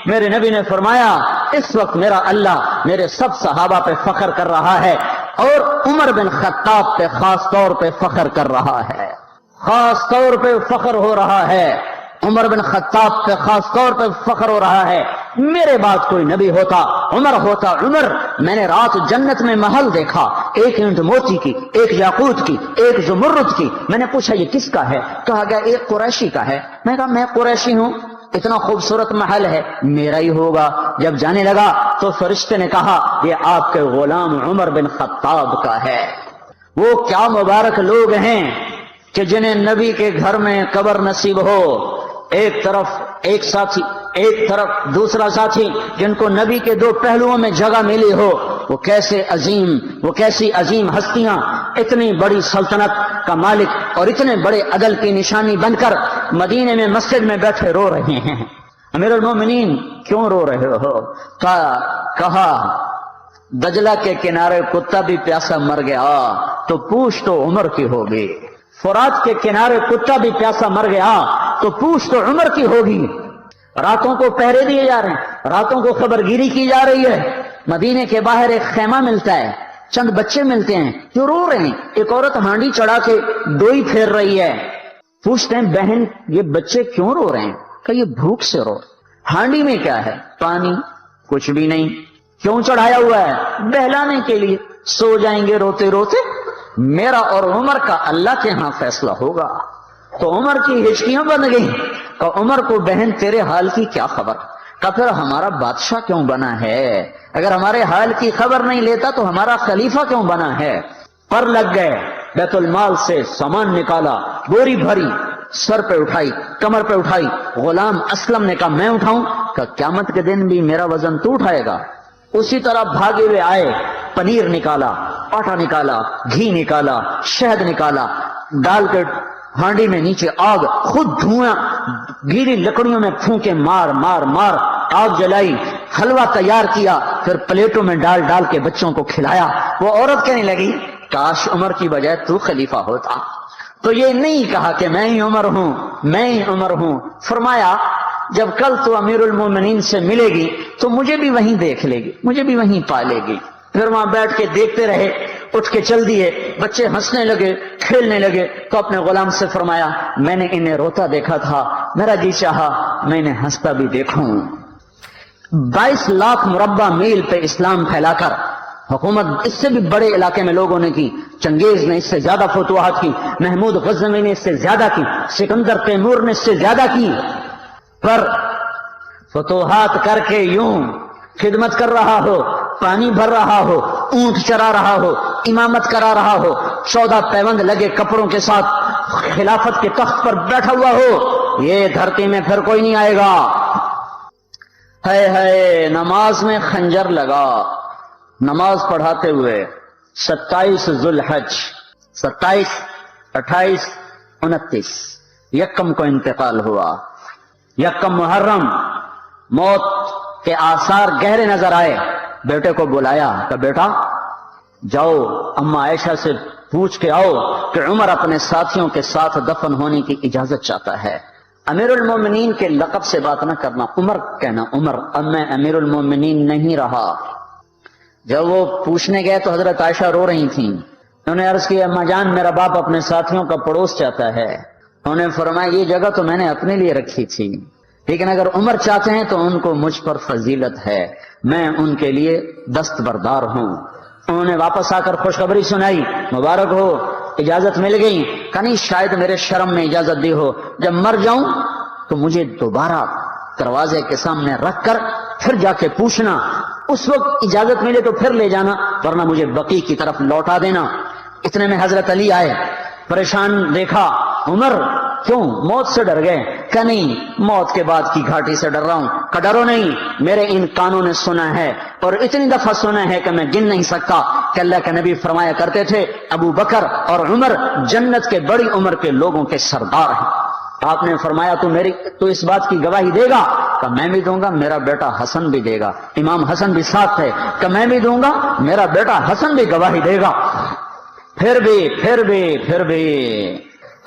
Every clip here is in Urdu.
میرے نبی نے فرمایا اس وقت میرا اللہ میرے سب صحابہ پہ فخر کر رہا ہے اور عمر بن خطاب پہ خاص طور پہ فخر کر رہا ہے، خاص طور پہ فخر ہو رہا ہے، عمر بن خطاب پہ خاص طور پہ فخر ہو رہا ہے۔ میرے بعد کوئی نبی ہوتا عمر ہوتا عمر۔ میں نے رات جنت میں محل دیکھا، ایک اینٹ موتی کی، ایک یاقوت کی، ایک زمرد کی۔ میں نے پوچھا یہ کس کا ہے؟ کہا گیا ایک قریشی کا ہے۔ میں کہا میں قریشی ہوں، اتنا خوبصورت محل ہے، میرا ہی ہوگا۔ جب جانے لگا تو فرشتے نے کہا یہ آپ کے غلام عمر بن خطاب کا ہے۔ وہ کیا مبارک لوگ ہیں کہ جنہیں نبی کے گھر میں قبر نصیب ہو، ایک طرف ایک ساتھی، ایک طرف دوسرا ساتھی، جن کو نبی کے دو پہلوؤں میں جگہ ملی ہو۔ وہ کیسی عظیم ہستیاں اتنی بڑی سلطنت کا مالک اور اتنے بڑے عدل کی نشانی بن کر مدینے میں مسجد میں بیٹھے رو رہے ہیں۔ امیر المومنین کیوں رو رہے ہو؟ کہا دجلہ کے کنارے کتا بھی پیاسا مر گیا تو پوچھ تو عمر کی ہوگی، فرات کے کنارے کتا بھی پیاسا مر گیا تو پوچھ تو عمر کی ہوگی۔ راتوں کو پہرے دیے جا رہے ہیں، راتوں کو خبرگیری کی جا رہی ہے۔ مدینے کے باہر ایک خیمہ ملتا ہے، چند بچے ملتے ہیں جو رو رہے ہیں۔ ایک عورت ہانڈی چڑھا کے ڈوئی پھیر رہی ہے۔ پوچھتے ہیں بہن یہ بچے کیوں رو رہے ہیں؟ کہ یہ بھوک سے رو۔ ہانڈی میں کیا ہے؟ پانی، کچھ بھی نہیں۔ کیوں چڑھایا ہوا ہے؟ بہلانے کے لیے، سو جائیں گے روتے روتے۔ میرا اور عمر کا اللہ کے ہاں فیصلہ ہوگا۔ تو عمر کی ہچکیاں بن گئیں کہ عمر کو بہن تیرے حال کی کیا خبر؟ کہ پھر ہمارا بادشاہ کیوں بنا ہے؟ اگر ہمارے حال کی خبر نہیں لیتا تو ہمارا خلیفہ کیوں بنا ہے؟ پر لگ گئے، بیت المال سے سامان نکالا، بوری بھری، سر پہ اٹھائی، کمر پہ اٹھائی۔ غلام اسلم نے کہا میں اٹھاؤں؟ کہ قیامت کے دن بھی میرا وزن تو اٹھائے گا۔ اسی طرح بھاگے ہوئے آئے، پنیر نکالا، آٹا نکالا، گھی نکالا، شہد نکالا، ڈال کے ہانڈی میں نیچے آگ، خود دھواں گیلی لکڑیوں میں پھونکے مار مار مار آگ جلائی، حلوہ تیار کیا، پھر پلیٹوں میں ڈال ڈال کے بچوں کو کھلایا۔ وہ عورت کہنے لگی کاش عمر کی بجائے تو خلیفہ ہوتا۔ تو یہ نہیں کہا کہ میں ہی عمر ہوں، میں ہی عمر ہوں۔ فرمایا جب کل تو امیر المومنین سے ملے گی تو مجھے بھی وہیں دیکھ لے گی، مجھے بھی وہیں پالے گی۔ پھر وہاں بیٹھ کے دیکھتے رہے، اٹھ کے چل دیے۔ بچے ہنسنے لگے، کھیلنے لگے تو اپنے غلام سے فرمایا میں نے انہیں روتا دیکھا تھا، میرا جی چاہا میں انہیں ہنستا بھی دیکھوں۔ 22 لاکھ مربع میل پہ اسلام پھیلا کر حکومت اس سے بھی بڑے علاقے میں لوگوں نے کی۔ چنگیز نے اس سے زیادہ فتوحات کی، محمود غزنوی نے اس سے زیادہ کی، سکندر تیمور نے اس سے زیادہ کی۔ پر فتوحات کر کے یوں خدمت کر رہا ہو، پانی بھر رہا ہو، اونٹ چرا رہا ہو، امامت کرا رہا ہو، 14 پیوند لگے کپڑوں کے ساتھ خلافت کے تخت پر بیٹھا ہوا ہو، یہ دھرتی میں پھر کوئی نہیں آئے گا۔ ہے نماز میں خنجر لگا، نماز پڑھاتے ہوئے 27 ذوالحج، 27، 28، 29 یکم کو انتقال ہوا۔ یکم محرم موت کے آثار گہرے نظر آئے۔ بیٹے کو بلایا کہ بیٹا جاؤ اما عائشہ سے پوچھ کے آؤ کہ عمر اپنے ساتھیوں کے ساتھ دفن ہونے کی اجازت چاہتا ہے۔ امیر المومنین کے لقب سے بات نہ کرنا، عمر کہنا۔ عمر، اب میں امیر المومنین نہیں رہا۔ جب وہ پوچھنے گئے تو حضرت عائشہ رو رہی تھیں۔ انہوں نے عرض کی اما جان میرا باپ اپنے ساتھیوں کا پڑوس چاہتا ہے۔ انہوں نے فرمایا یہ جگہ تو میں نے اپنے لیے رکھی تھی، لیکن اگر عمر چاہتے ہیں تو ان کو مجھ پر فضیلت ہے، میں ان کے لیے دستبردار ہوں۔ انہوں نے واپس آ کر خوشخبری سنائی، مبارک ہو اجازت مل گئی۔ کہیں شاید میرے شرم میں اجازت دی ہو، جب مر جاؤں تو مجھے دوبارہ دروازے کے سامنے رکھ کر پھر جا کے پوچھنا، اس وقت اجازت ملے تو پھر لے جانا، ورنہ مجھے بقیع کی طرف لوٹا دینا۔ اتنے میں حضرت علی آئے، پریشان دیکھا۔ عمر کیوں موت سے ڈر گئے؟ کہ نہیں موت کے بعد کی گھاٹی سے ڈر رہا ہوں۔ کہ ڈرو نہیں، میرے ان کانوں نے سنا ہے اور اتنی دفعہ سنا ہے کہ میں گن نہیں سکتا کہ اللہ کے نبی فرمایا کرتے تھے ابو بکر اور عمر جنت کے بڑی عمر کے لوگوں کے سردار ہیں۔ آپ نے فرمایا تو اس بات کی گواہی دے گا؟ کہ میں بھی دوں گا، میرا بیٹا حسن بھی دے گا۔ امام حسن بھی ساتھ تھے۔ کہ میں بھی دوں گا، میرا بیٹا حسن بھی گواہی دے گا۔ پھر بھی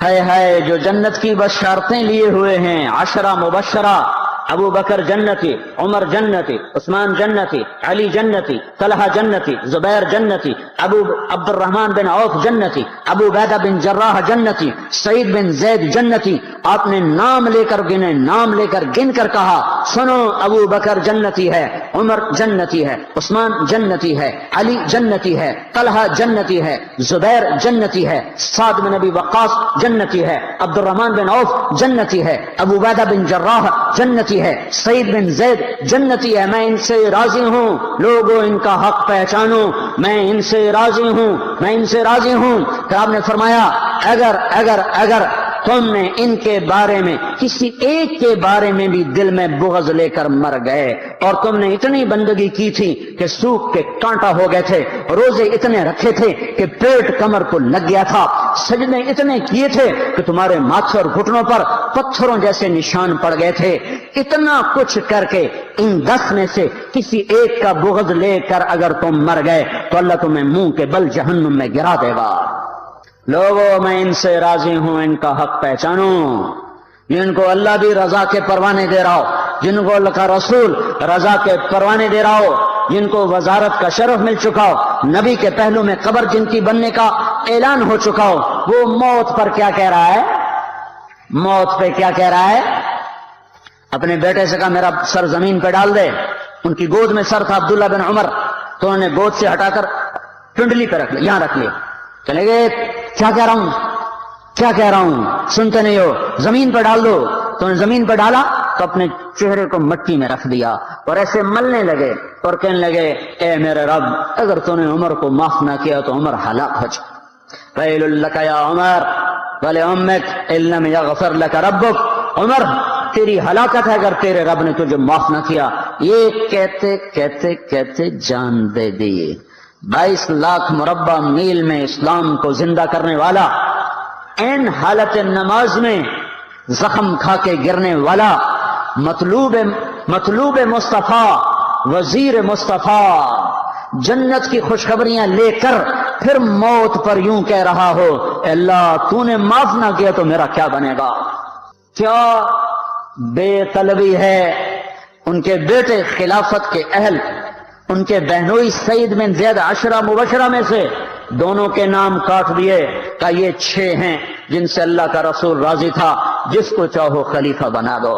ہے جو جنت کی بشارتیں لیے ہوئے ہیں، 10 مبشرہ ابو بکر جنتی، عمر جنتی، عثمان جنتی، علی جنتی، طلحہ جنتی، زبیر جنتی، ابو عبد الرحمن بن عوف جنتی، ابو عبیدہ بن جراح جنتی، سعید بن زید جنتی. آپ نے نام لے کر گنے، نام لے کر گن کر کہا سنو ابو بکر جنتی ہے، عمر جنتی ہے، عثمان جنتی ہے، علی جنتی ہے، طلحہ جنتی ہے، زبیر جنتی ہے، سعد بن ابی وقاص جنتی ہے، عبد الرحمن بن عوف جنتی ہے، ابو عبیدہ بن جراح جنتی ہے، سعید بن زید جنتی ہے. میں ان سے راضی ہوں، لوگوں ان کا حق پہچانو، میں ان سے راضی ہوں، میں ان سے راضی ہوں. پھر آپ نے فرمایا اگر تم نے ان کے بارے میں کسی ایک کے بارے میں بھی دل میں بغض لے کر مر گئے، اور تم نے اتنی بندگی کی تھی کہ سوکھ کے کانٹا ہو گئے تھے، روزے اتنے رکھے تھے کہ پیٹ کمر کو لگ گیا تھا، سجدے اتنے کیے تھے کہ تمہارے ماتھے اور گھٹنوں پر پتھروں جیسے نشان پڑ گئے تھے، اتنا کچھ کر کے ان 10 میں سے کسی ایک کا بغض لے کر اگر تم مر گئے تو اللہ تمہیں منہ کے بل جہنم میں گرا دے گا. لوگوں میں ان سے راضی ہوں، ان کا حق پہچانو. جن کو اللہ بھی رضا کے پروانے دے رہا ہو، جن کو اللہ کا رسول رضا کے پروانے دے رہا ہو، جن کو وزارت کا شرف مل چکا ہو، نبی کے پہلو میں قبر جن کی بننے کا اعلان ہو چکا ہو، وہ موت پر کیا کہہ رہا ہے؟ موت پہ کیا کہہ رہا ہے؟ اپنے بیٹے سے کہا میرا سر زمین پہ ڈال دے. ان کی گود میں سر تھا عبداللہ بن عمر، تو انہوں نے گود سے ہٹا کر پنڈلی پہ رکھ لیا، یہاں رکھ لیا. چلے گئے کیا کہہ رہا ہوں سنتے نہیں ہو، زمین پہ ڈال دو. تو انہوں نے زمین پہ ڈالا تو اپنے چہرے کو مٹی میں رکھ دیا اور ایسے ملنے لگے اور کہنے لگے اے میرے رب، اگر تو نے عمر کو معاف نہ کیا تو عمر ہلاک ہو جائے. ویل لک یا عمر ولامک ان لم یغفر لک ربک. عمر تیری ہلاکت ہے اگر تیرے رب نے تجھے معاف نہ کیا. یہ کہتے کہتے کہتے جان دے دی. 22 لاکھ مربع میل میں اسلام کو زندہ کرنے والا، این حالت نماز میں زخم کھا کے گرنے والا، مطلوب مصطفیٰ، وزیر مصطفیٰ، جنت کی خوشخبریاں لے کر پھر موت پر یوں کہہ رہا ہو اے اللہ تو نے معاف نہ کیا تو میرا کیا بنے گا. کیا بے طلبی ہے. ان کے بیٹے خلافت کے اہل، ان کے بہنوئی سعید بن زید 10 مبشرہ میں سے دونوں کے نام کاٹ دیے کہ یہ 6 ہیں جن سے اللہ کا رسول راضی تھا، جس کو چاہو خلیفہ بنا دو،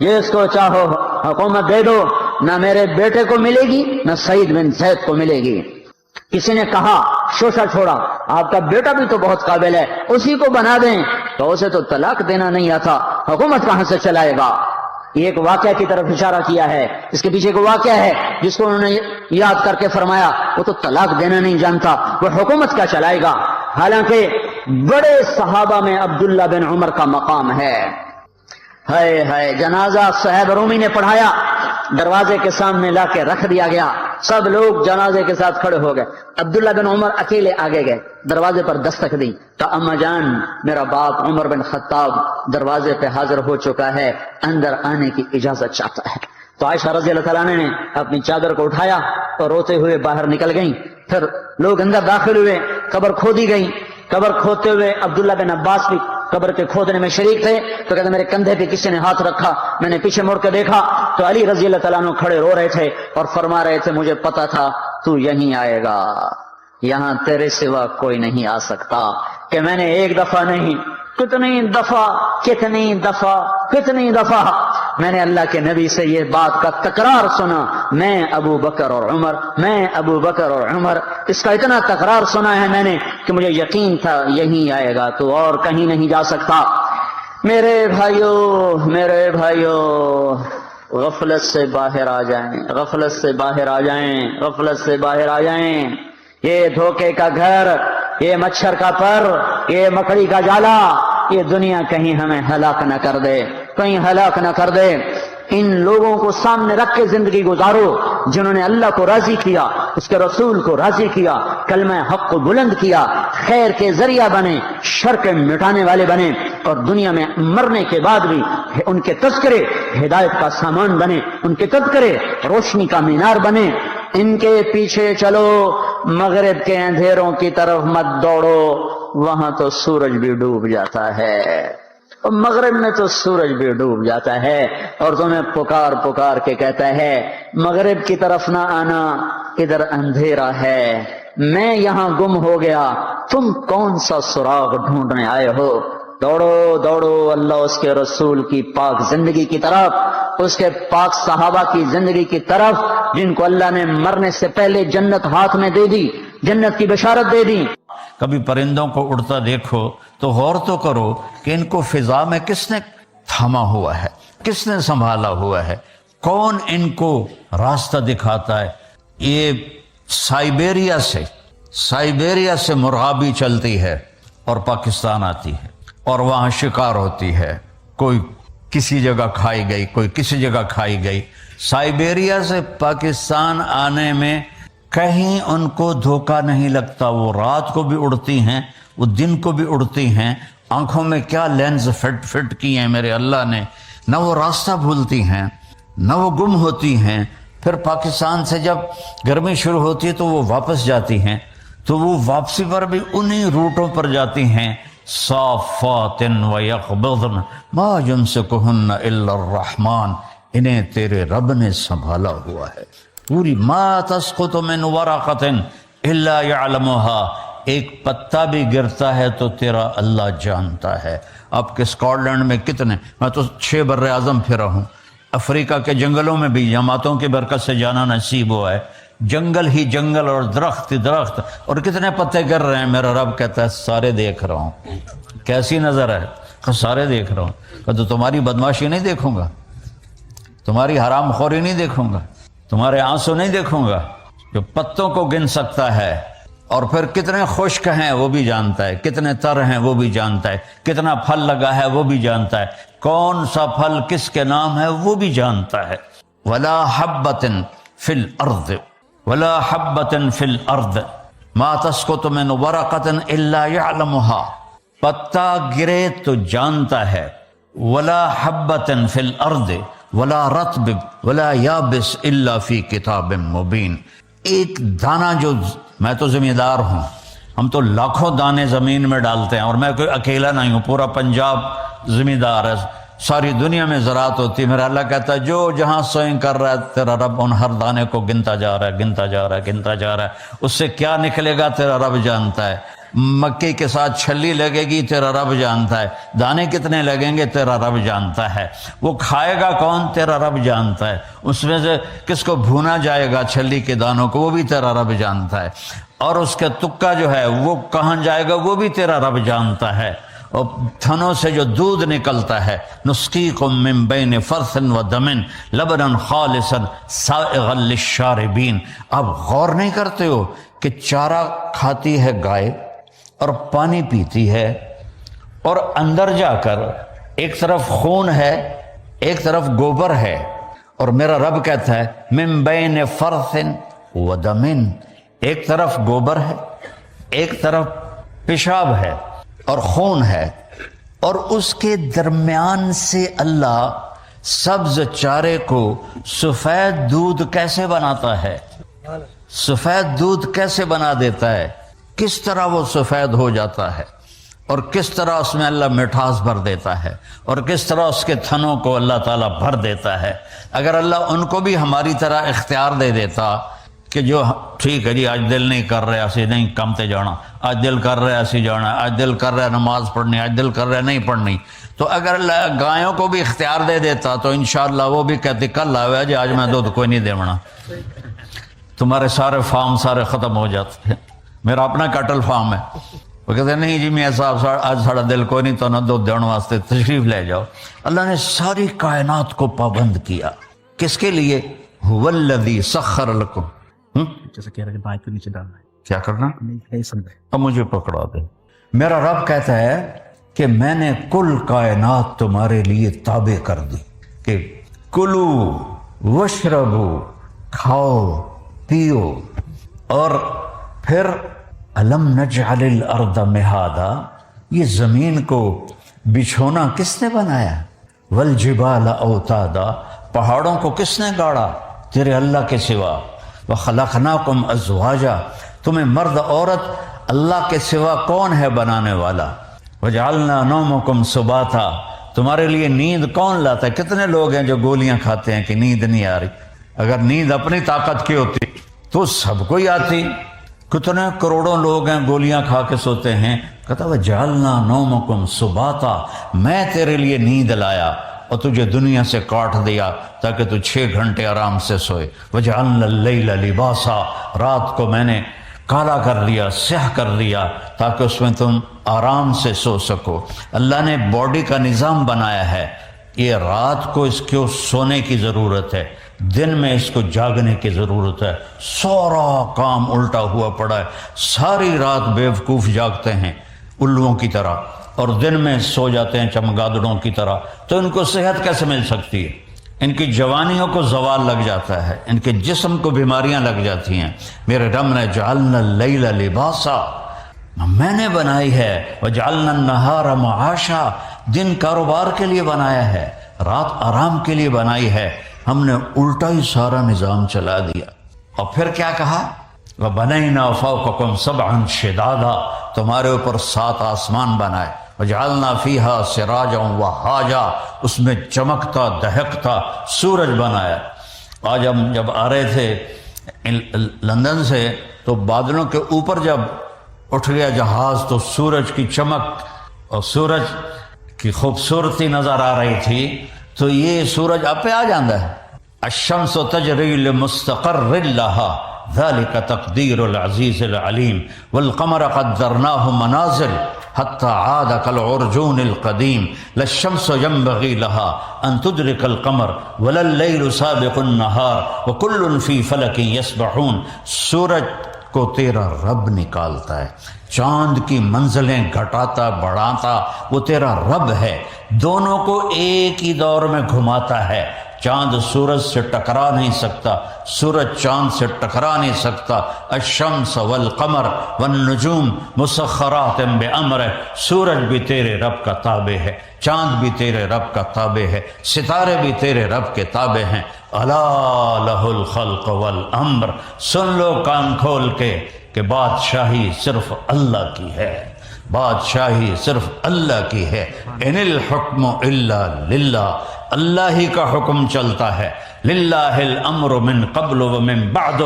جس کو چاہو حکومت دے دو، نہ میرے بیٹے کو ملے گی نہ سعید بن زید کو ملے گی. کسی نے کہا شوشہ چھوڑا، آپ کا بیٹا بھی تو بہت قابل ہے، اسی کو بنا دیں. تو اسے تو طلاق دینا نہیں آتا، حکومت کہاں سے چلائے گا. یہ ایک واقعہ کی طرف اشارہ کیا ہے. اس کے پیچھے ایک واقعہ ہے جس کو انہوں نے یاد کر کے فرمایا وہ تو طلاق دینا نہیں جانتا، وہ حکومت کیا چلائے گا. حالانکہ بڑے صحابہ میں عبداللہ بن عمر کا مقام ہے. ہے جنازہ صہیب رومی نے پڑھایا، دروازے کے سامنے لا کے رکھ دیا گیا، سب لوگ جنازے کے ساتھ کھڑے ہو گئے. عبداللہ بن عمر اکیلے آگے گئے، دروازے پر دستک دی تو اما جان میرا باپ عمر بن خطاب دروازے پہ حاضر ہو چکا ہے، اندر آنے کی اجازت چاہتا ہے. تو عائشہ رضی اللہ تعالیٰ نے اپنی چادر کو اٹھایا اور روتے ہوئے باہر نکل گئیں. پھر لوگ اندر داخل ہوئے، قبر کھودی گئی. قبر کھودتے ہوئے عبداللہ بن عباس بھی قبر کے کھودنے میں شریک تھے. تو کہتے میرے کندھے پہ کسی نے ہاتھ رکھا، میں نے پیچھے مڑ کے دیکھا تو علی رضی اللہ تعالیٰ عنہ کھڑے رو رہے تھے اور فرما رہے تھے مجھے پتا تھا تو یہیں آئے گا، یہاں تیرے سوا کوئی نہیں آ سکتا. کہ میں نے ایک دفعہ نہیں کتنی دفعہ میں نے اللہ کے نبی سے یہ بات کا تکرار سنا، میں ابو بکر اور عمر، اس کا اتنا تکرار سنا ہے میں نے کہ مجھے یقین تھا یہیں آئے گا، تو اور کہیں نہیں جا سکتا. میرے بھائیوں غفلت سے باہر آ جائیں. یہ دھوکے کا گھر، یہ مچھر کا پر، یہ مکڑی کا جالا، یہ دنیا کہیں ہمیں ہلاک نہ کر دے. ان لوگوں کو سامنے رکھ کے زندگی گزارو جنہوں نے اللہ کو راضی کیا، اس کے رسول کو راضی کیا، کلمہ حق کو بلند کیا، خیر کے ذریعہ بنے، شر کے مٹانے والے بنے، اور دنیا میں مرنے کے بعد بھی ان کے تذکرے ہدایت کا سامان بنے، ان کے تذکرے روشنی کا مینار بنے. ان کے پیچھے چلو، مغرب کے اندھیروں کی طرف مت دوڑو، وہاں تو سورج بھی ڈوب جاتا ہے. اور مغرب میں تو سورج بھی ڈوب جاتا ہے اور تمہیں پکار پکار کے کہتا ہے مغرب کی طرف نہ آنا، ادھر اندھیرا ہے، میں یہاں گم ہو گیا، تم کون سا سراغ ڈھونڈنے آئے ہو؟ دوڑو دوڑو اللہ اس کے رسول کی پاک زندگی کی طرف، اس کے پاک صحابہ کی زندگی کی طرف، جن کو اللہ نے مرنے سے پہلے جنت ہاتھ میں دے دی، جنت کی بشارت دے دی۔ کبھی پرندوں کو اڑتا دیکھو تو غور تو کرو کہ ان کو فضا میں کس نے تھاما ہوا ہے، کس نے سنبھالا ہوا ہے، کون ان کو راستہ دکھاتا ہے۔ یہ سائبیریا سے مرغابی چلتی ہے اور پاکستان آتی ہے اور وہاں شکار ہوتی ہے، کوئی کسی جگہ کھائی گئی، کوئی کسی جگہ کھائی گئی۔ سائبیریا سے پاکستان آنے میں کہیں ان کو دھوکہ نہیں لگتا، وہ رات کو بھی اڑتی ہیں، وہ دن کو بھی اڑتی ہیں، آنکھوں میں کیا لینز فٹ کی ہیں میرے اللہ نے، نہ وہ راستہ بھولتی ہیں نہ وہ گم ہوتی ہیں۔ پھر پاکستان سے جب گرمی شروع ہوتی ہے تو وہ واپس جاتی ہیں، تو وہ واپسی پر بھی انہی روٹوں پر جاتی ہیں۔ صافات و یقبضن ما یمسکہن الا الرحمن، انہیں تیرے رب نے سنبھالا ہوا ہے۔ پوری ما تسقط من ورقۃ الا یعلمها، ایک پتا بھی گرتا ہے تو تیرا اللہ جانتا ہے۔ اب کہ اسکاٹ لینڈ میں کتنے، میں تو 6 بر اعظم پھرا ہوں، افریقہ کے جنگلوں میں بھی جماعتوں کی برکت سے جانا نصیب ہوا ہے، جنگل ہی جنگل اور درخت ہی درخت، اور کتنے پتے گر رہے ہیں، میرا رب کہتا ہے سارے دیکھ رہا ہوں۔ کیسی نظر ہے؟ سارے دیکھ رہا ہوں۔ کہ تو تمہاری بدماشی نہیں دیکھوں گا، تمہاری حرام خوری نہیں دیکھوں گا، تمہارے آنسو نہیں دیکھوں گا۔ جو پتوں کو گن سکتا ہے اور پھر کتنے خشک ہیں وہ بھی جانتا ہے، کتنے تر ہیں وہ بھی جانتا ہے، کتنا پھل لگا ہے وہ بھی جانتا ہے، کون سا پھل کس کے نام ہے وہ بھی جانتا ہے۔ ولا حبۃ فی الارض ولا حبۃ فی الارض ما تسقط من ورقۃ الا یعلمها، پتا گرے تو جانتا ہے۔ ولا حبۃ فی الارض ولا رطب ولا یابس الا فی کتاب مبین، ایک دانہ جو، میں تو ذمہ دار ہوں، ہم تو لاکھوں دانے زمین میں ڈالتے ہیں، اور میں کوئی اکیلا نہیں ہوں، پورا پنجاب ذمہ دار ہے، ساری دنیا میں زراعت ہوتی ہے۔ میرا اللہ کہتا ہے جو جہاں سوئنگ کر رہا ہے تیرا رب ان ہر دانے کو گنتا جا رہا ہے، گنتا جا رہا ہے، گنتا جا رہا ہے۔ اس سے کیا نکلے گا تیرا رب جانتا ہے۔ مکے کے ساتھ چھلی لگے گی تیرا رب جانتا ہے، دانے کتنے لگیں گے تیرا رب جانتا ہے، وہ کھائے گا کون تیرا رب جانتا ہے، اس میں سے کس کو بھونا جائے گا چھلی کے دانوں کو وہ بھی تیرا رب جانتا ہے، اور اس کا تکا جو ہے وہ کہاں جائے گا وہ بھی تیرا رب جانتا ہے۔ اور تھنوں سے جو دودھ نکلتا ہے، نسقیکم من بین فرث و دم لبنا خالصا سائغا للشاربین، اب غور نہیں کرتے ہو کہ چارہ کھاتی ہے گائے اور پانی پیتی ہے، اور اندر جا کر ایک طرف خون ہے ایک طرف گوبر ہے، اور میرا رب کہتا ہے من بین فرث و دم، ایک طرف گوبر ہے ایک طرف پیشاب ہے اور خون ہے، اور اس کے درمیان سے اللہ سبز چارے کو سفید دودھ کیسے بناتا ہے، سفید دودھ کیسے بنا دیتا ہے، کس طرح وہ سفید ہو جاتا ہے، اور کس طرح اس میں اللہ مٹھاس بھر دیتا ہے، اور کس طرح اس کے تھنوں کو اللہ تعالیٰ بھر دیتا ہے۔ اگر اللہ ان کو بھی ہماری طرح اختیار دے دیتا کہ جو ٹھیک ہے جی آج دل نہیں کر رہا اسی نہیں کام تے جانا، آج دل کر رہا اسی جانا، آج دل کر رہا نماز پڑھنی، آج دل کر رہا نہیں پڑھنی، تو اگر اللہ گایوں کو بھی اختیار دے دیتا تو انشاءاللہ وہ بھی کہتے کل آوے جی آج میں دودھ کوئی نہیں دیونا، تمہارے سارے فارم سارے ختم ہو جاتے ہیں۔ میرا اپنا کٹل فارم ہے، وہ کہتے ہیں نہیں جی میاں صاحب آج ساڑا دل کوئی نہیں تو نہ دودھ دینے واسطے تشریف لے جاؤ۔ اللہ نے ساری کائنات کو پابند کیا، کس کے لیے؟ هو الذی سخر لکم، جیسے کہہ رہے ہیں بائک کے نیچے ڈالنا ہے، کیا کرنا؟ نہیں سمجھے۔ اب مجھے پکڑا دے۔ میرا رب کہتا ہے کہ میں نے کل کائنات تمہارے لیے تابع کر دی کہ کلو وشربو، کھاؤ پیو، اور پھر الم نجعل الارض مہادا، یہ زمین کو بچھونا کس نے بنایا؟ والجبال اوتادا، پہاڑوں کو کس نے گاڑا؟ تیرے اللہ کے سوا۔ وخلقناکم ازواجا، تمہیں مرد عورت اللہ کے سوا کون ہے بنانے والا؟ وجعلنا نومکم سباتا، تمہارے لیے نیند کون لاتا ہے؟ کتنے لوگ ہیں جو گولیاں کھاتے ہیں کہ نیند نہیں آ رہی؟ اگر نیند اپنی طاقت کی ہوتی تو سب کو ہی آتی۔ کتنے کروڑوں لوگ ہیں گولیاں کھا کے سوتے ہیں۔ کہتا وجعلنا نومکم سباتا، میں تیرے لیے نیند لایا اور تجھے دنیا سے کاٹ دیا تاکہ تو 6 گھنٹے آرام سے سوئے۔ وجعلنا اللیل لباسا، رات کو میں نے کالا کر لیا، سیاہ کر لیا تاکہ اس میں تم آرام سے سو سکو۔ اللہ نے باڈی کا نظام بنایا ہے، یہ رات کو اس کو سونے کی ضرورت ہے، دن میں اس کو جاگنے کی ضرورت ہے۔ سارا کام الٹا ہوا پڑا ہے، ساری رات بیوقوف جاگتے ہیں الوؤں کی طرح اور دن میں سو جاتے ہیں چمگادڑوں کی طرح، تو ان کو صحت کیسے مل سکتی ہے؟ ان کی جوانیوں کو زوال لگ جاتا ہے، ان کے جسم کو بیماریاں لگ جاتی ہیں۔ میرے رب نے جعلنا اللیل لباسا، میں نے بنائی ہے، وجعلنا النہار معاشا، دن کاروبار کے لیے بنایا ہے، رات آرام کے لیے بنائی ہے۔ ہم نے الٹا ہی سارا نظام چلا دیا۔ اور پھر کیا کہا؟ وَبَنَيْنَا فَوْقَكُمْ سَبْعًا شِدَادًا، تمہارے اوپر 7 آسمان بنائے۔ وَجَعَلْنَا فِيهَا سِرَاجًا وَهَّاجًا، اس میں چمکتا دہکتا سورج بنایا۔ آج ہم جب آ رہے تھے لندن سے تو بادلوں کے اوپر جب اٹھ گیا جہاز تو سورج کی چمک اور سورج کی خوبصورتی نظر آ رہی تھی، تو یہ سورج آپ پہ آ جاندہ ہے۔ الشمس تجری لمستقر لها ذلك تقدیر العزیز العلیم والقمر قدرناه منازل حتى عاد كالعرجون القدیم لا الشمس ينبغي لها ان تدرك القمر ولا الليل سابق النهار وكل في فلك يسبحون، سورج کو تیرا رب نکالتا ہے، چاند کی منزلیں گھٹاتا بڑھاتا وہ تیرا رب ہے، دونوں کو ایک ہی دور میں گھماتا ہے۔ چاند سورج سے ٹکرا نہیں سکتا، سورج چاند سے ٹکرا نہیں سکتا۔ الشمس والقمر والنجوم مسخرات بامرہ، سورج بھی تیرے رب کا تابع ہے، چاند بھی تیرے رب کا تابع ہے، ستارے بھی تیرے رب کے تابع ہیں۔ الا لہ الخلق والامر، سن لو کان کھول کے کہ بادشاہی صرف اللہ کی ہے، بادشاہی صرف اللہ کی ہے۔ ان الحکم الا للہ، اللہ ہی کا حکم چلتا ہے۔ للہ الامر من قبل ومن بعد،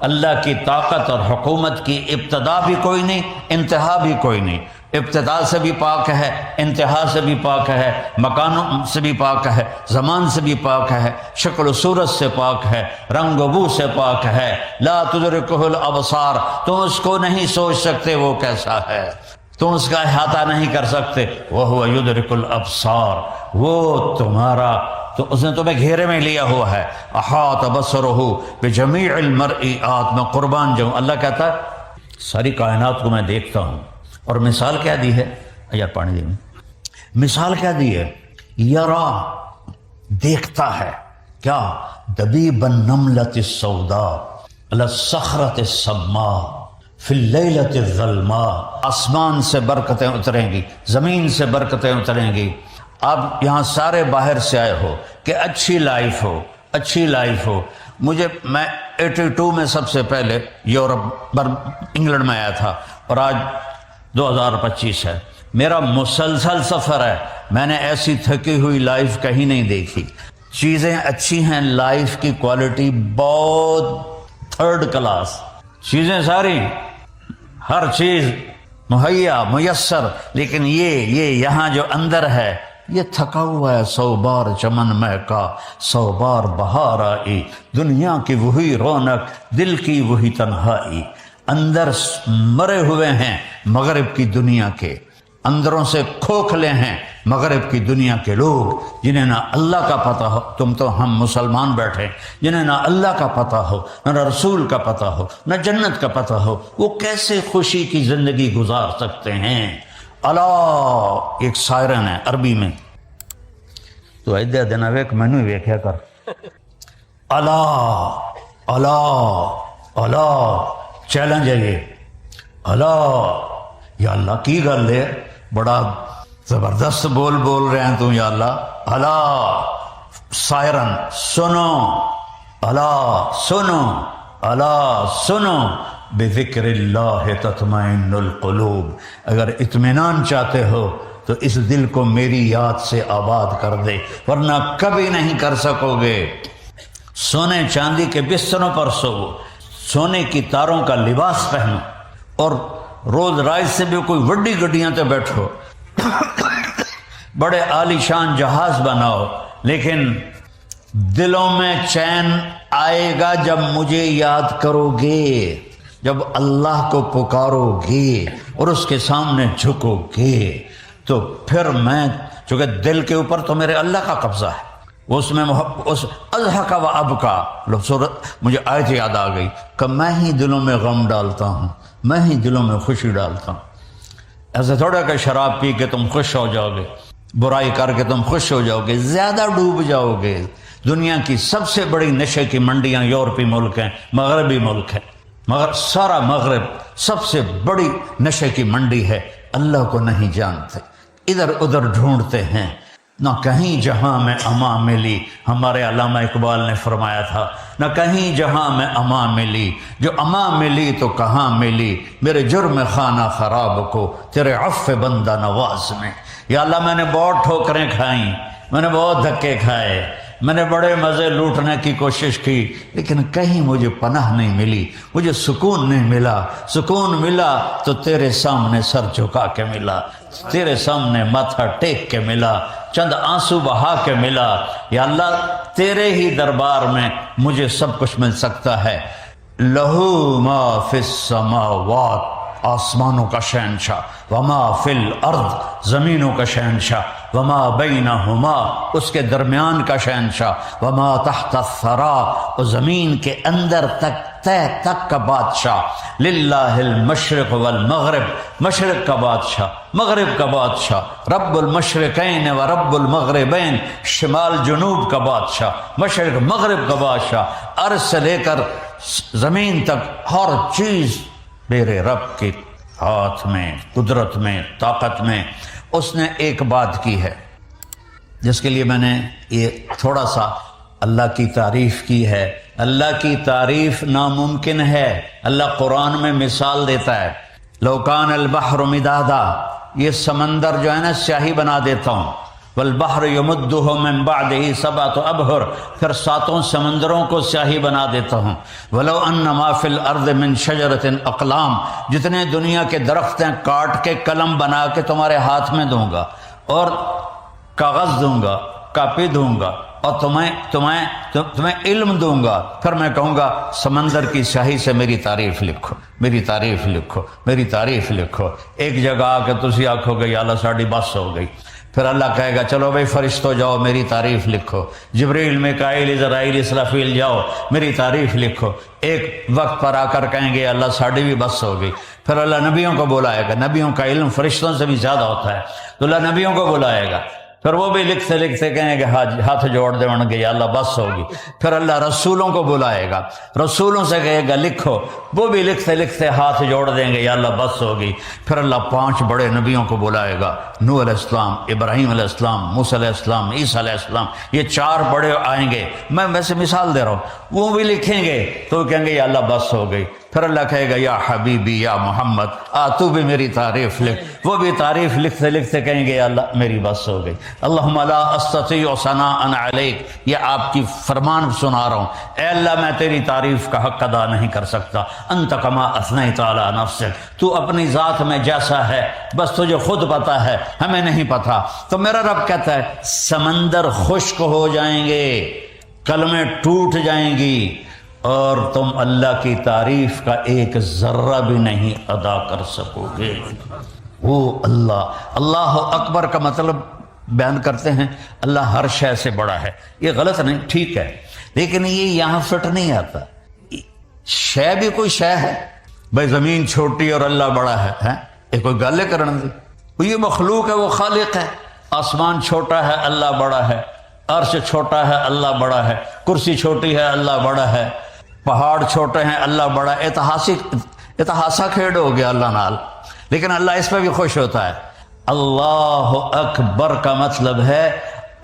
اللہ کی طاقت اور حکومت کی ابتدا بھی کوئی نہیں، انتہا بھی کوئی نہیں۔ ابتدا سے بھی پاک ہے، انتہا سے بھی پاک ہے، مکانوں سے بھی پاک ہے، زمان سے بھی پاک ہے، شکل و صورت سے پاک ہے، رنگ و بو سے پاک ہے۔ لا تدرکہ الابصار، تم اس کو نہیں سوچ سکتے وہ کیسا ہے، تم اس کا احاطہ نہیں کر سکتے۔ وہو یدرک الابصار، وہ تمہارا تو اس نے تمہیں گھیرے میں لیا ہوا ہے۔ احاط بصرہ بجمیع المرئیات، میں قربان جاؤں، اللہ کہتا ہے ساری کائنات کو میں دیکھتا ہوں۔ اور مثال کیا دی ہے؟ یار پانی دیں، مثال کیا دی ہے؟ یرا، دیکھتا ہے کیا؟ دبیب النملۃ السوداء علی الصخرۃ السماء فی اللیلۃ الظلماء، آسمان سے برکتیں اتریں گی، زمین سے برکتیں اتریں گی۔ آپ یہاں سارے باہر سے آئے ہو کہ اچھی لائف ہو، اچھی لائف ہو۔ میں 82 میں سب سے پہلے یورپ انگلینڈ میں آیا تھا اور آج 2025 ہے، میرا مسلسل سفر ہے، میں نے ایسی تھکی ہوئی لائف کہیں نہیں دیکھی۔ چیزیں اچھی ہیں، لائف کی کوالٹی بہت 3rd کلاس، چیزیں ساری، ہر چیز مہیا میسر، لیکن یہ یہاں جو اندر ہے یہ تھکا ہوا ہے۔ 100 بار چمن مہکا، 100 بار بہار آئی، دنیا کی وہی رونق، دل کی وہی تنہائی۔ اندر مرے ہوئے ہیں مغرب کی دنیا کے، اندروں سے کھوکھلے ہیں مغرب کی دنیا کے لوگ، جنہیں نہ اللہ کا پتہ ہو، تم تو ہم مسلمان بیٹھے، جنہیں نہ اللہ کا پتہ ہو، نہ رسول کا پتہ ہو، نہ جنت کا پتہ ہو، وہ کیسے خوشی کی زندگی گزار سکتے ہیں؟ اللہ ایک سائرن ہے عربی میں، تو ایدہ دینا ویک میں نے ویکھیا کر، اللہ اللہ اللہ، چیلنج ہے یہ، اللہ یا اللہ کی گل ہے، بڑا زبردست بول رہے ہیں تم یا اللہ۔ اللہ سائرن، سنو، اللہ سنو، اللہ سنو، بذکر اللہ تطمئن القلوب، اگر اطمینان چاہتے ہو تو اس دل کو میری یاد سے آباد کر دے، ورنہ کبھی نہیں کر سکو گے۔ سونے چاندی کے بستروں پر سو، سونے کی تاروں کا لباس پہنو، اور روز رائج سے بھی کوئی وڈی گڈیاں تے بیٹھو، بڑے عالی شان جہاز بناؤ، لیکن دلوں میں چین آئے گا جب مجھے یاد کرو گے، جب اللہ کو پکارو گے اور اس کے سامنے جھکو گے، تو پھر میں، چونکہ دل کے اوپر تو میرے اللہ کا قبضہ ہے، اس میں اس اضحک و ابکا، مجھے آیت یاد آ گئی کہ میں ہی دلوں میں غم ڈالتا ہوں، میں ہی دلوں میں خوشی ڈالتا ہوں۔ ایسا تھوڑا کہ شراب پی کے تم خوش ہو جاؤ گے، برائی کر کے تم خوش ہو جاؤ گے، زیادہ ڈوب جاؤ گے۔ دنیا کی سب سے بڑی نشے کی منڈیاں یورپی ملک ہیں، مغربی ملک ہیں، مگر سارا مغرب سب سے بڑی نشے کی منڈی ہے۔ اللہ کو نہیں جانتے، ادھر ادھر ڈھونڈتے ہیں، نہ کہیں جہاں میں امان ملی، ہمارے علامہ اقبال نے فرمایا تھا، نہ کہیں جہاں میں امان ملی، جو امان ملی تو کہاں ملی، میرے جرم خانہ خراب کو تیرے عفو بندہ نواز میں۔ یا اللہ میں نے بہت ٹھوکریں کھائیں، میں نے بہت دھکے کھائے، میں نے بڑے مزے لوٹنے کی کوشش کی، لیکن کہیں مجھے پناہ نہیں ملی، مجھے سکون نہیں ملا۔ سکون ملا تو تیرے سامنے سر جھکا کے ملا، تیرے سامنے ماتھا ٹیک کے ملا، چند آنسو بہا کے ملا۔ یا اللہ تیرے ہی دربار میں مجھے سب کچھ مل سکتا ہے۔ لہو ما فی السماوات، آسمانوں کا شہنشاہ، وما فی الارض، زمینوں کا شہنشاہ، وما بینہما، اس کے درمیان کا شہنشاہ، وما تحت الثری، اور زمین کے اندر تک تہ تک کا بادشاہ، للہ المشرق والمغرب، مشرق کا بادشاہ، مغرب کا بادشاہ، رب المشرقین و رب المغربین، شمال جنوب کا بادشاہ، مشرق مغرب کا بادشاہ، عرش سے لے کر زمین تک ہر چیز میرے رب کے ہاتھ میں، قدرت میں، طاقت میں۔ اس نے ایک بات کی ہے جس کے لیے میں نے یہ تھوڑا سا اللہ کی تعریف کی ہے۔ اللہ کی تعریف ناممکن ہے۔ اللہ قرآن میں مثال دیتا ہے، لو کان البحر مدادا، یہ سمندر جو ہے نا سیاہی بنا دیتا ہوں، والبحر یمدہ من بعدہ سبعۃ ابحر، پھر ساتوں سمندروں کو سیاہی بنا دیتا ہوں، ولو ان ما فی الارض من شجرۃ اقلام، جتنے دنیا کے درخت ہیں کاٹ کے قلم بنا کے تمہارے ہاتھ میں دوں گا، اور کاغذ دوں گا، کاپی دوں گا، اور تمہیں علم دوں گا، پھر میں کہوں گا سمندر کی سیاہی سے میری تعریف لکھو، میری تعریف لکھو، میری تعریف لکھو۔ ایک جگہ آ کے تسی آکھو گے یا اللہ ساڑی بس ہو گئی، پھر اللہ کہے گا چلو بھائی فرشتو جاؤ میری تعریف لکھو، جبریل میکائیل اسرافیل اسرافیل جاؤ میری تعریف لکھو۔ ایک وقت پر آ کر کہیں گے اللہ ساڑی بھی بس ہو گئی، پھر اللہ نبیوں کو بلائے گا، نبیوں کا علم فرشتوں سے بھی زیادہ ہوتا ہے، تو اللہ نبیوں کو بلائے گا، پھر وہ بھی لکھتے لکھتے کہیں گے ہاتھ جوڑ دے گے یا اللہ بس ہوگی، پھر اللہ رسولوں کو بلائے گا، رسولوں سے کہے گا لکھو، وہ بھی لکھتے لکھتے ہاتھ جوڑ دیں گے یا اللہ بس ہوگی، پھر اللہ 5 بڑے نبیوں کو بلائے گا، نوح علیہ السلام، ابراہیم علیہ السلام، موسیٰ علیہ السلام، عیسیٰ علیہ السلام، یہ 4 بڑے آئیں گے، میں ویسے مثال دے رہا ہوں، وہ بھی لکھیں گے تو کہیں گے یا اللہ بس ہو گئی، پھر اللہ کہے گا یا حبیبی یا محمد تو بھی میری تعریف لکھ، وہ بھی تعریف لکھتے لکھتے کہیں گے یا اللہ میری بس ہو گئی۔ اللہم لا استطیع ثناء علیک، یہ آپ کی فرمان سنا رہا ہوں، اے اللہ میں تیری تعریف کا حق ادا نہیں کر سکتا، انت کما اثنیت علی نفسک، تو اپنی ذات میں جیسا ہے بس تجھے خود پتا ہے، ہمیں نہیں پتا۔ تو میرا رب کہتا ہے سمندر خشک ہو جائیں گے، کلمیں ٹوٹ جائیں گی، اور تم اللہ کی تعریف کا ایک ذرہ بھی نہیں ادا کر سکو گے۔ وہ اللہ اکبر کا مطلب بیان کرتے ہیں اللہ ہر شے سے بڑا ہے، یہ غلط نہیں، ٹھیک ہے، لیکن یہ یہاں فٹ نہیں آتا۔ شے بھی کوئی شے ہے، بھائی زمین چھوٹی اور اللہ بڑا ہے، یہ کوئی گل کرنے دی، یہ مخلوق ہے وہ خالق ہے، آسمان چھوٹا ہے اللہ بڑا ہے، عرش چھوٹا ہے اللہ بڑا ہے، کرسی چھوٹی ہے اللہ بڑا ہے، پہاڑ چھوٹے ہیں اللہ بڑا ہے، اتہاسا کھیڑ ہو گیا اللہ نال، لیکن اللہ اس پہ بھی خوش ہوتا ہے۔ اللہ اکبر کا مطلب ہے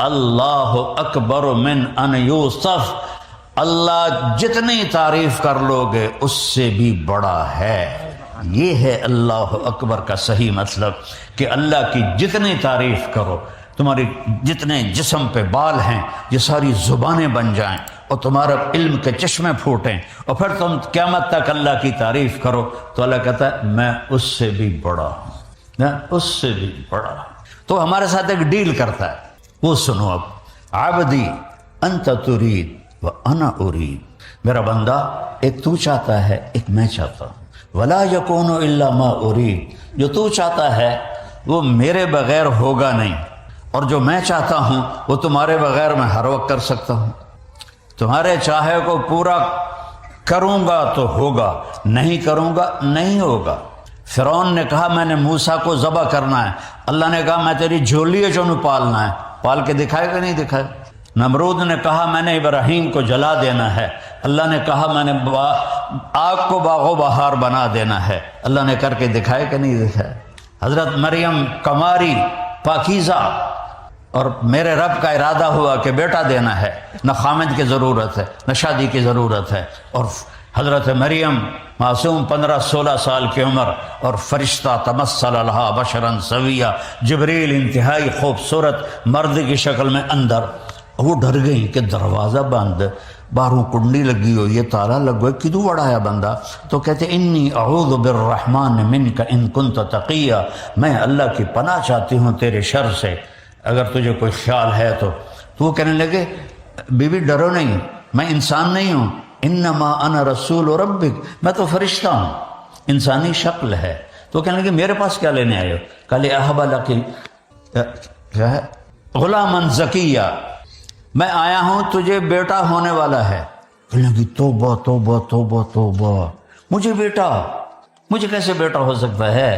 اللہ اکبر من ان یوصف، اللہ جتنی تعریف کر لو گے اس سے بھی بڑا ہے۔ یہ ہے اللہ اکبر کا صحیح مطلب کہ اللہ کی جتنی تعریف کرو، تمہاری جتنے جسم پہ بال ہیں یہ ساری زبانیں بن جائیں اور تمہارا علم کے چشمے پھوٹیں، اور پھر تم قیامت تک اللہ کی تعریف کرو تو اللہ کہتا ہے میں اس سے بھی بڑا ہوں، میں اس سے بھی بڑا ہوں۔ تو ہمارے ساتھ ایک ڈیل کرتا ہے، وہ سنو اب۔ عبدی انت ترید و انا ارید، میرا بندہ ایک تو چاہتا ہے ایک میں چاہتا ہوں، ولا یکون الا ما ارید، جو تو چاہتا ہے وہ میرے بغیر ہوگا نہیں، اور جو میں چاہتا ہوں وہ تمہارے بغیر میں ہر وقت کر سکتا ہوں۔ تمہارے چاہے کو پورا کروں گا تو ہوگا، نہیں کروں گا نہیں ہوگا۔ فرعون نے کہا میں نے موسیٰ کو ذبح کرنا ہے، اللہ نے کہا میں تیری جھولی ہے جو پالنا ہے، پال کے دکھائے کہ نہیں دکھائے۔ نمرود نے کہا میں نے ابراہیم کو جلا دینا ہے، اللہ نے کہا میں نے آگ کو باغ و بہار بنا دینا ہے، اللہ نے کر کے دکھائے کہ نہیں دکھائے۔ حضرت مریم کماری پاکیزہ، اور میرے رب کا ارادہ ہوا کہ بیٹا دینا ہے، نہ خامد کی ضرورت ہے نہ شادی کی ضرورت ہے، اور حضرت مریم معصوم 15-16 سال کی عمر، اور فرشتہ تمثل لہا بشرا سویہ، جبریل انتہائی خوبصورت مرد کی شکل میں اندر۔ وہ ڈر گئی کہ دروازہ بند، باہروں کنڈی لگی ہو، یہ تالا لگ گئے، کدوں بڑھایا بندہ؟ تو کہتے انی اعوذ بالرحمن منک ان کنت تقیہ، میں اللہ کی پناہ چاہتی ہوں تیرے شر سے اگر تجھے کوئی خیال ہے تو وہ کہنے لگے بی بی ڈرو نہیں، میں انسان نہیں ہوں، انما انا رسول ربک، میں تو فرشتہ ہوں، انسانی شکل ہے۔ تو کہنے لگے میرے پاس کیا لینے آئے ہو؟ قال اہب لک کیا ہے غلاما زکیہ، میں آیا ہوں تجھے بیٹا ہونے والا ہے۔ کہنے لگی توبہ توبہ توبہ توبہ، مجھے بیٹا، مجھے کیسے بیٹا ہو سکتا ہے؟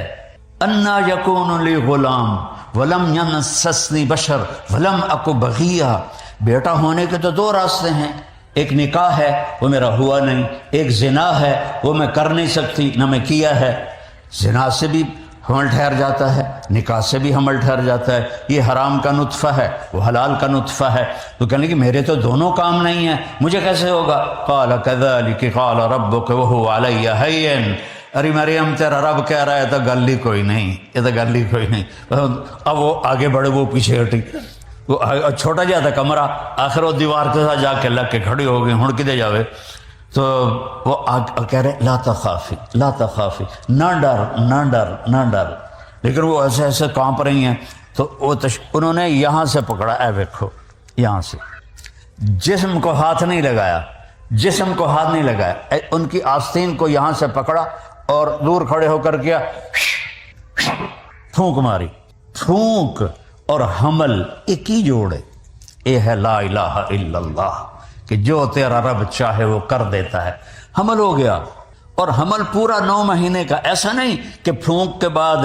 انا یکون لی غلام ولم یمسسنی بشر ولم اک بغیہ، بیٹا ہونے کے تو دو راستے ہیں، ایک نکاح ہے وہ میرا ہوا نہیں، ایک زنا ہے وہ میں کر نہیں سکتی نہ میں کیا ہے۔ زنا سے بھی حمل ٹھہر جاتا ہے، نکاح سے بھی حمل ٹھہر جاتا ہے، یہ حرام کا نطفہ ہے وہ حلال کا نطفہ ہے۔ تو کہنے لگی میرے تو دونوں کام نہیں ہیں، مجھے کیسے ہوگا؟ قال کذلک قال ربک وهو علی ہین، ارے مریم تیرا رب کہہ رہا ہے تو گل ہی کوئی نہیں، یہ تو گل ہی کوئی نہیں۔ اب وہ آگے بڑھے، وہ پیچھے ہٹی، وہ چھوٹا جا تھا کمرہ، آخر وہ دیوار کے ساتھ جا کے لگ کے کھڑی ہو گئی، ہن کدے جاوے؟ تو وہ کہہ رہے لا تخافی لا تخافی، نہ ڈر نہ ڈر نہ ڈر، لیکن وہ ایسے ایسے کانپ رہی ہیں۔ تو وہ انہوں نے یہاں سے پکڑا، اے دیکھو یہاں سے، جسم کو ہاتھ نہیں لگایا، جسم کو ہاتھ نہیں لگایا، ان کی آستین کو یہاں سے پکڑا اور دور کھڑے ہو کر کیا پھونک ماری، پھونک اور حمل ایک ہی جوڑے۔ یہ ہے لا الہ الا اللہ کہ جو تیرا رب چاہے وہ کر دیتا ہے۔ حمل ہو گیا، اور حمل پورا 9 مہینے کا، ایسا نہیں کہ پھونک کے بعد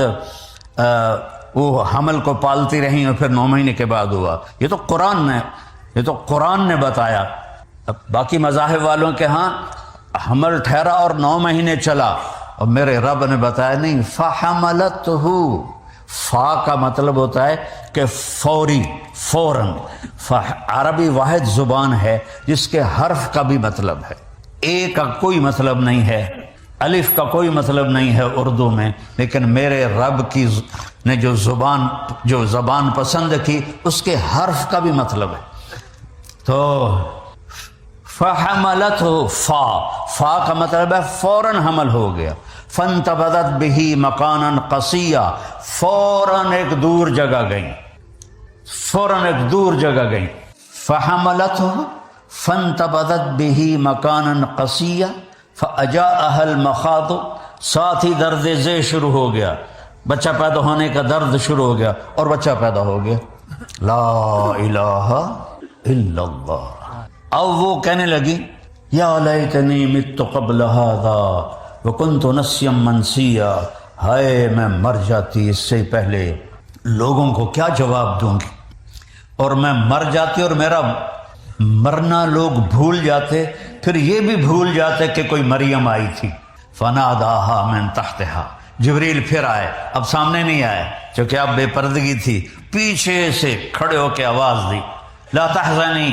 وہ حمل کو پالتی رہیں اور پھر 9 مہینے کے بعد ہوا۔ یہ تو قرآن نے بتایا۔ اب باقی مذاہب والوں کے ہاں حمل ٹھہرا اور 9 مہینے چلا، اور میرے رب نے بتایا نہیں، فحملتہ، فا کا مطلب ہوتا ہے کہ فوری، فوراً۔ عربی واحد زبان ہے جس کے حرف کا بھی مطلب ہے، اے کا کوئی مطلب نہیں ہے، الف کا کوئی مطلب نہیں ہے اردو میں، لیکن میرے رب کی نے جو زبان پسند کی اس کے حرف کا بھی مطلب ہے۔ تو فحملتہ، فا کا مطلب ہے فوراً حمل ہو گیا۔ فانتبذت بہ مکانا قصیا، فوراً ایک دور جگہ گئی، فوراً ایک دور جگہ گئی۔ فحملتہ فانتبذت بہ مکانا قصیا فاجاءها المخاض، ساتھ ہی درد ذیل شروع ہو گیا، بچہ پیدا ہونے کا درد شروع ہو گیا، اور بچہ پیدا ہو گیا۔ لا الہ الا اللہ۔ اب وہ کہنے لگی یا لیتنی مت قبل ھذا وکنت نسیا منسیا، ہائے میں مر جاتی اس سے پہلے، لوگوں کو کیا جواب دوں گی، اور میں مر جاتی اور میرا مرنا لوگ بھول جاتے، پھر یہ بھی بھول جاتے کہ کوئی مریم آئی تھی۔ فناداہا من تحتہا، جبریل پھر آئے، اب سامنے نہیں آئے چونکہ اب بے پردگی تھی، پیچھے سے کھڑے ہو کے آواز دی لا تحزنی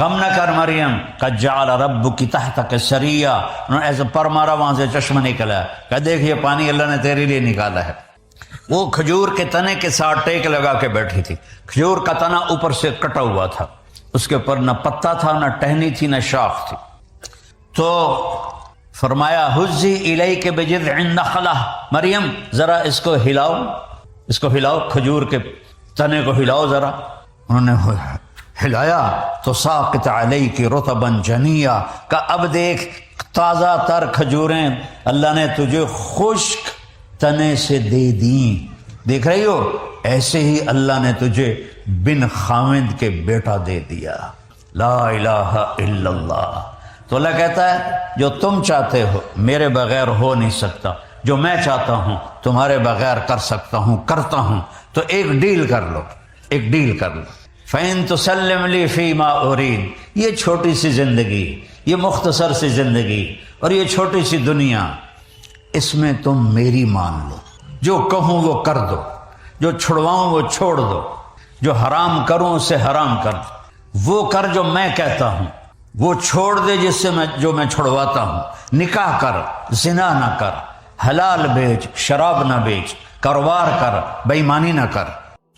غم نہ کر مریم، قد جعل ربک تحتک سریا، انہوں نے ایسے پر مارا، وہاں سے چشمہ نکلا، کہا دیکھ یہ پانی اللہ نے تیرے لیے نکالا ہے۔ وہ کھجور کے تنے کے ساتھ ٹیک لگا کے بیٹھی تھی، کھجور کا تنا اوپر سے کٹا ہوا تھا، اس کے اوپر نہ پتا تھا، نہ ٹہنی تھی، نہ شاخ تھی۔ تو فرمایا حزی الیک بجذع النخلہ، مریم ذرا اس کو ہلاؤ، اس کو ہلاؤ، کھجور کے تنے کو ہلاؤ ذرا۔ انہوں نے ہلایا تو ساقط علیک رطبا جنیا، کہ اب دیکھ تازہ تر کھجوریں اللہ نے تجھے خشک تنے سے دے دیں، دیکھ رہی ہو؟ ایسے ہی اللہ نے تجھے بن خاوند کے بیٹا دے دیا، لا الہ الا اللہ۔ تو اللہ کہتا ہے جو تم چاہتے ہو میرے بغیر ہو نہیں سکتا، جو میں چاہتا ہوں تمہارے بغیر کر سکتا ہوں، کرتا ہوں۔ تو ایک ڈیل کر لو، ایک ڈیل کر لو، فَإِن تُسَلِّمْ لِي فِي مَا أُرِيدُ، یہ چھوٹی سی زندگی، یہ مختصر سی زندگی اور یہ چھوٹی سی دنیا، اس میں تم میری مان لو، جو کہوں وہ کر دو، جو چھڑواؤں وہ چھوڑ دو، جو حرام کروں اسے حرام کر دو، وہ کر جو میں کہتا ہوں، وہ چھوڑ دے جس سے جو میں چھڑواتا ہوں، نکاح کر، زنا نہ کر، حلال بیچ، شراب نہ بیچ، کاروبار کر، بے ایمانی نہ کر،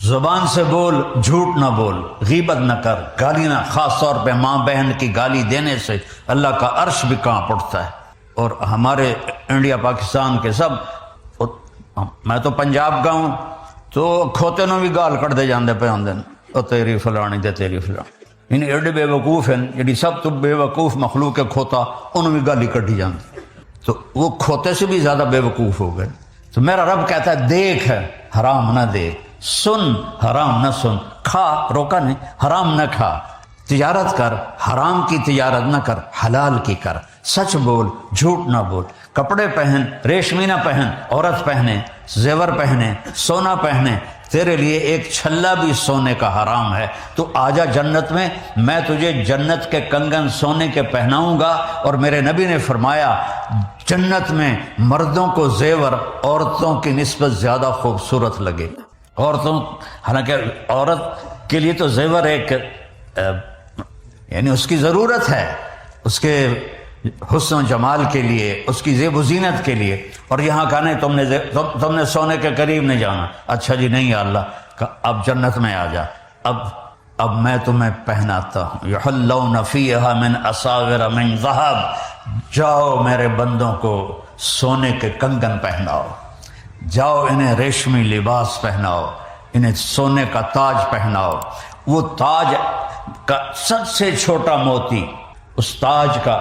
زبان سے بول، جھوٹ نہ بول، غیبت نہ کر، گالی نہ، خاص طور پہ ماں بہن کی گالی دینے سے اللہ کا عرش بھی کانپ اٹھتا ہے۔ اور ہمارے انڈیا پاکستان کے سب، میں تو پنجاب کا ہوں، تو کھوتے نو بھی گال کٹ دے جاندے پہ آندے او تیری فلانی تے تیری فلانی، یعنی ایڈے بے وقوف ہیں، جڑی سب تو بے وقوف مخلوق ہے کھوتا، انہوں بھی گالی کٹی جاندی، تو وہ کھوتے سے بھی زیادہ بے وقوف ہو گئے۔ تو میرا رب کہتا ہے دیکھ حرام نہ دیکھ، سن حرام نہ سن، کھا روکا نہیں، حرام نہ کھا، تجارت کر، حرام کی تجارت نہ کر، حلال کی کر، سچ بول، جھوٹ نہ بول، کپڑے پہن، ریشمی نہ پہن، عورت پہنے، زیور پہنے، سونا پہنے، تیرے لیے ایک چھلا بھی سونے کا حرام ہے، تو آجا جنت میں تجھے جنت کے کنگن سونے کے پہناؤں گا۔ اور میرے نبی نے فرمایا جنت میں مردوں کو زیور عورتوں کی نسبت زیادہ خوبصورت لگے، عورتوں، حالانکہ عورت کے لیے تو زیور ایک یعنی اس کی ضرورت ہے، اس کے حسن و جمال کے لیے، اس کی زیب و زینت کے لیے، اور یہاں کہا نہیں تم نے سونے کے قریب نہیں جانا۔ اچھا جی نہیں یا اللہ، اب جنت میں آ جا، اب میں تمہیں پہناتا ہوں، یحلون فیہا من اساور من ذہب، جاؤ میرے بندوں کو سونے کے کنگن پہناؤ، جاؤ انہیں ریشمی لباس پہناؤ، انہیں سونے کا تاج پہناؤ۔ وہ تاج کا سب سے چھوٹا موتی، اس تاج کا،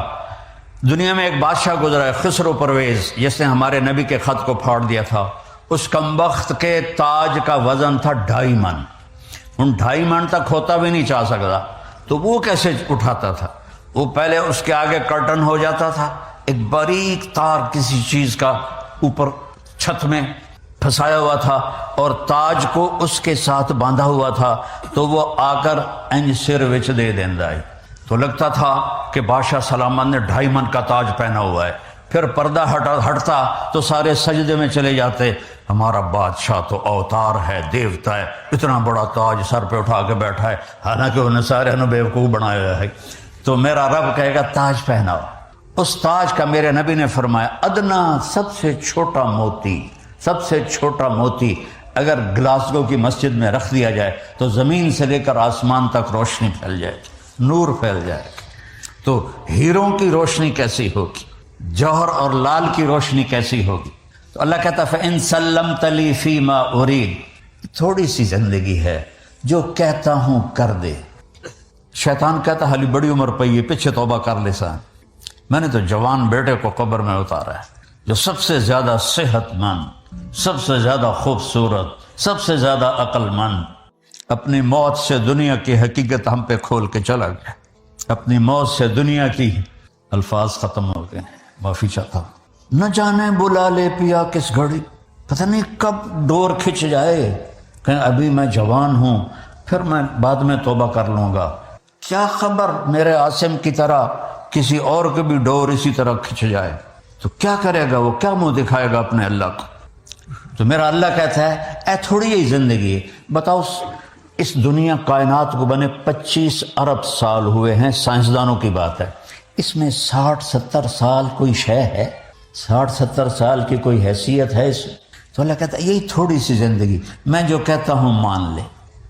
دنیا میں ایک بادشاہ گزرا ہے خسرو پرویز، جس نے ہمارے نبی کے خط کو پھاڑ دیا تھا، اس کمبخت کے تاج کا وزن تھا 2.5 من، ان 2.5 من تک ہوتا بھی نہیں چاہ سکتا، تو وہ کیسے اٹھاتا تھا؟ وہ پہلے اس کے آگے کرٹن ہو جاتا تھا، ایک باریک تار کسی چیز کا اوپر چھت میں پھنسایا ہوا تھا، اور تاج کو اس کے ساتھ باندھا ہوا تھا، تو وہ آ کر انج سر وچ دے دیندا ہے، تو لگتا تھا کہ بادشاہ سلامت نے 2.5 من کا تاج پہنا ہوا ہے۔ پھر پردہ ہٹتا تو سارے سجدے میں چلے جاتے، ہمارا بادشاہ تو اوتار ہے، دیوتا ہے، اتنا بڑا تاج سر پہ اٹھا کے بیٹھا ہے، حالانکہ انہیں سارے نے بیوقوف بنایا ہوا ہے۔ تو میرا رب کہے گا تاج پہناؤ۔ اس تاج کا میرے نبی نے فرمایا ادنا، سب سے چھوٹا موتی، سب سے چھوٹا موتی اگر گلاسگو کی مسجد میں رکھ دیا جائے تو زمین سے لے کر آسمان تک روشنی پھیل جائے، نور پھیل جائے۔ تو ہیروں کی روشنی کیسی ہوگی، جوہر اور لال کی روشنی کیسی ہوگی؟ تو اللہ کہتا فَإِن سَلَّمْتَ لِي فِي مَا أُرِيدُ، تھوڑی سی زندگی ہے، جو کہتا ہوں کر دے۔ شیطان کہتا حالی بڑی عمر پئی ہے، پیچھے توبہ کر لے سا، میں نے تو جوان بیٹے کو قبر میں اتارا ہے، جو سب سے زیادہ صحت مند، سب سے زیادہ خوبصورت، سب سے زیادہ عقل مند، اپنی موت سے دنیا کی حقیقت ہم پہ کھول کے چلا گیا، اپنی موت سے دنیا کی الفاظ ختم ہو گئے، معافی چاہتا ہوں۔ نہ جانے بلا لے پیا کس گھڑی، پتہ نہیں کب ڈور کھچ جائے، کہ ابھی میں جوان ہوں، پھر میں بعد میں توبہ کر لوں گا، کیا خبر میرے عاصم کی طرح کسی اور کے بھی ڈور اسی طرح کھچ جائے، تو کیا کرے گا وہ، کیا منہ دکھائے گا اپنے اللہ کو؟ تو میرا اللہ کہتا ہے اے تھوڑی ہی زندگی ہے، بتاؤ اس دنیا کائنات کو بنے 25 ارب سال ہوئے ہیں، سائنسدانوں کی بات ہے، اس میں 60-70 سال کوئی شے ہے؟ 60-70 سال کی کوئی حیثیت ہے اس؟ تو اللہ کہتا ہے یہی تھوڑی سی زندگی، میں جو کہتا ہوں مان لے۔